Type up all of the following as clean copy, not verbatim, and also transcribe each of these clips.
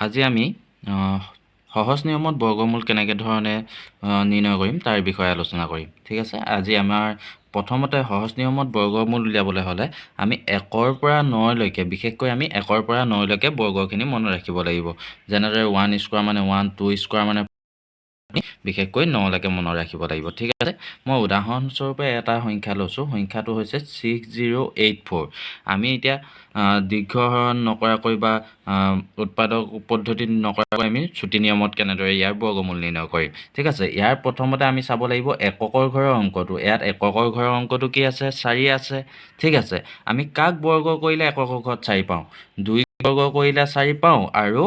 আজি আমি সহজ নিয়মত বৰ্গমূল কেনেকৈ ধৰণে নিৰ্ণয় কৰিম তাৰ বিষয়ে আলোচনা কৰিম। ঠিক আছে, আজি আমাৰ প্ৰথমতে সহজ নিয়মত বৰ্গমূল উলিয়াবলৈ হ'লে আমি 1ৰ পৰা 9লৈকে, বিশেষকৈ আমি 1ৰ পৰা 9লৈকে বৰ্গখিনি মনত ৰাখিব লাগিব। যেনেদৰে 1 স্কোৱাৰ মানে 1, 2 স্কোৱাৰ মানে বিশেষকৈ 9লৈকে মনত ৰাখিব লাগিব। ঠিক আছে, মই উদাহৰণস্বৰূপে এটা সংখ্যা লৈছোঁ, সংখ্যাটো হৈছে 6084। আমি এতিয়া দীৰ্ঘহৰণ নকৰাকৈ বা উৎপাদক পদ্ধতিত নকৰাকৈ আমি ছুটি নিয়মত কেনেদৰে ইয়াৰ বৰ্গমূল নিৰ্ণয় কৰিম। ঠিক আছে, ইয়াৰ প্ৰথমতে আমি চাব লাগিব এককৰ ঘৰৰ অংকটো। ইয়াত এককৰ ঘৰৰ অংকটো কি আছে? 4 আছে। ঠিক আছে, আমি কাক বৰ্গ কৰিলে এককৰ ঘৰত 4 পাওঁ? 2 বৰ্গ কৰিলে 4 পাওঁ, আৰু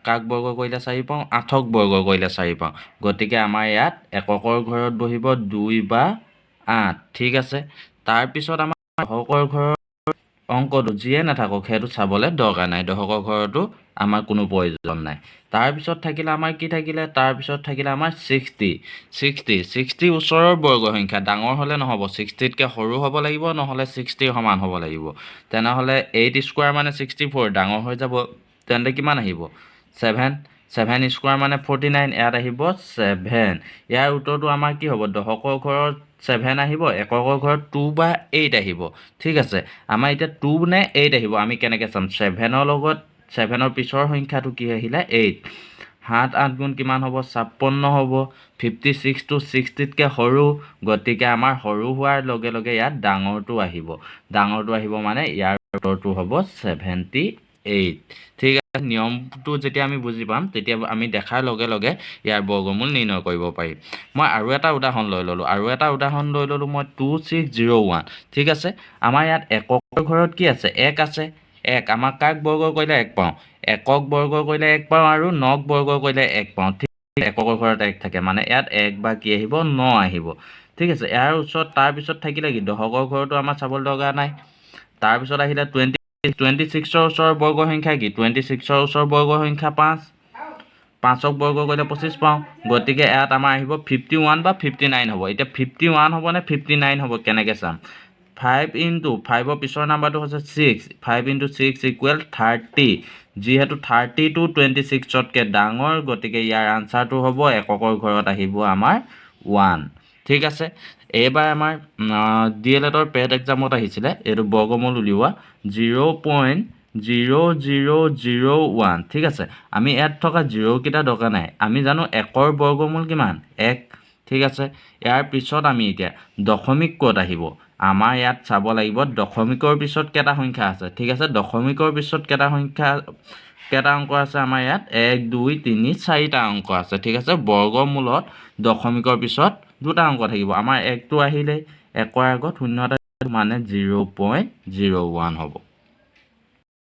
কাক বৰ্গ কৰিলে 4 পাওঁ? 8ক বৰ্গ কৰিলে 4 পাওঁ। গতিকে আমাৰ ইয়াত এককৰ ঘৰত বহিব 2 বা 8। ঠিক আছে, তাৰপিছত আমাৰ দশকৰ ঘৰৰ অংকটো যিয়ে নাথাকক সেইটো চাবলৈ দৰকাৰ নাই, দশকৰ ঘৰতো আমাৰ কোনো প্ৰয়োজন নাই। তাৰপিছত থাকিলে আমাৰ কি থাকিলে? তাৰপিছত থাকিলে আমাৰ 60 ওচৰৰ বৰ্গ সংখ্যা, ডাঙৰ হ'লে নহ'ব, 60তকৈ সৰু হ'ব লাগিব, নহ'লে 60 সমান হ'ব লাগিব। তেনেহ'লে 8 স্কোৱাৰ মানে 64, ডাঙৰ হৈ যাব, তেন্তে কিমান আহিব? 7 স্কোৱাৰ মানে 49, ইয়াত আহিব 7। ইয়াৰ উত্তৰটো আমাৰ কি হ'ব? দশকৰ ঘৰত 7 আহিব, এককৰ ঘৰত 2 বা 8 আহিব। ঠিক আছে, আমাৰ এতিয়া 2 নে 8 আহিব আমি কেনেকৈ চাম? 7ৰ লগত 7ৰ পিছৰ সংখ্যাটো কি আহিলে? 8। 7 8 গুণ কিমান হ'ব? 56 হ'ব। 56 টো 60তকৈ সৰু, গতিকে আমাৰ সৰু হোৱাৰ লগে লগে ইয়াত ডাঙৰটো আহিব। ডাঙৰটো আহিব মানে ইয়াৰ উত্তৰটো হ'ব 78। ঠিক আছে, নিয়মটো যেতিয়া আমি বুজি পাম তেতিয়া আমি দেখাৰ লগে লগে ইয়াৰ বৰ্গমূল নিৰ্ণয় কৰিব পাৰিম। মই আৰু এটা উদাহৰণ লৈ ল'লোঁ, মই 2601। ঠিক আছে, আমাৰ ইয়াত এককৰ ঘৰত কি আছে? 1 আছে। 1 আমাক কাক বৰ্গ কৰিলে 1 পাওঁ? একক বৰ্গ কৰিলে 1 পাওঁ, আৰু 9ক বৰ্গ কৰিলে 1 পাওঁ। ঠিক, এককৰ ঘৰত 1 থাকে মানে ইয়াত 1 বা কি আহিব? 9 আহিব। ঠিক আছে, ইয়াৰ ওচৰত তাৰপিছত থাকিলে কি? দশকৰ ঘৰতো আমাৰ চাবলৈ দৰকাৰ নাই। তাৰপিছত আহিলে 26ৰ ওচৰৰ বৰ্গ সংখ্যা কি? 26ৰ ওচৰৰ বৰ্গ সংখ্যা 5। 5ক বৰ্গ কৰিলে 25 পাওঁ, গতিকে ইয়াত আমাৰ আহিব 51 বা 59 হ'ব। এতিয়া 51 হ'ব নে 59 হ'ব কেনেকৈ চাম? 5 × 5ৰ পিছৰ নাম্বাৰটো হৈছে 6, 5 × 6 = 30। যিহেতু 30 টো 26তকৈ ডাঙৰ, গতিকে ইয়াৰ আনচাৰটো হ'ব এককৰ ঘৰত আহিব আমাৰ 1। ঠিক আছে, এইবাৰ আমাৰ DLEDৰ পেড এক্সামত আহিছিলে এইটো বৰ্গমূল উলিওৱা 0.0001। ঠিক আছে, আমি ইয়াত থকা 0 কেইটা দৰকাৰ নাই, আমি জানো 1ৰ বৰ্গমূল কিমান? 1। ঠিক আছে, ইয়াৰ পিছত আমি এতিয়া দশমিক ক'ত আহিব? আমাৰ ইয়াত চাব লাগিব দশমিকৰ পিছত কেইটা সংখ্যা আছে। ঠিক আছে, দশমিকৰ পিছত কেইটা অংক আছে? আমাৰ ইয়াত 1 2 3 4টা অংক আছে। ঠিক আছে, বৰ্গমূলত দশমিকৰ পিছত 2টা অংক থাকিব। আমাৰ 1টো আহিলেই, 1ৰ আগত 0 এটা মানে 0.01 হ'ব।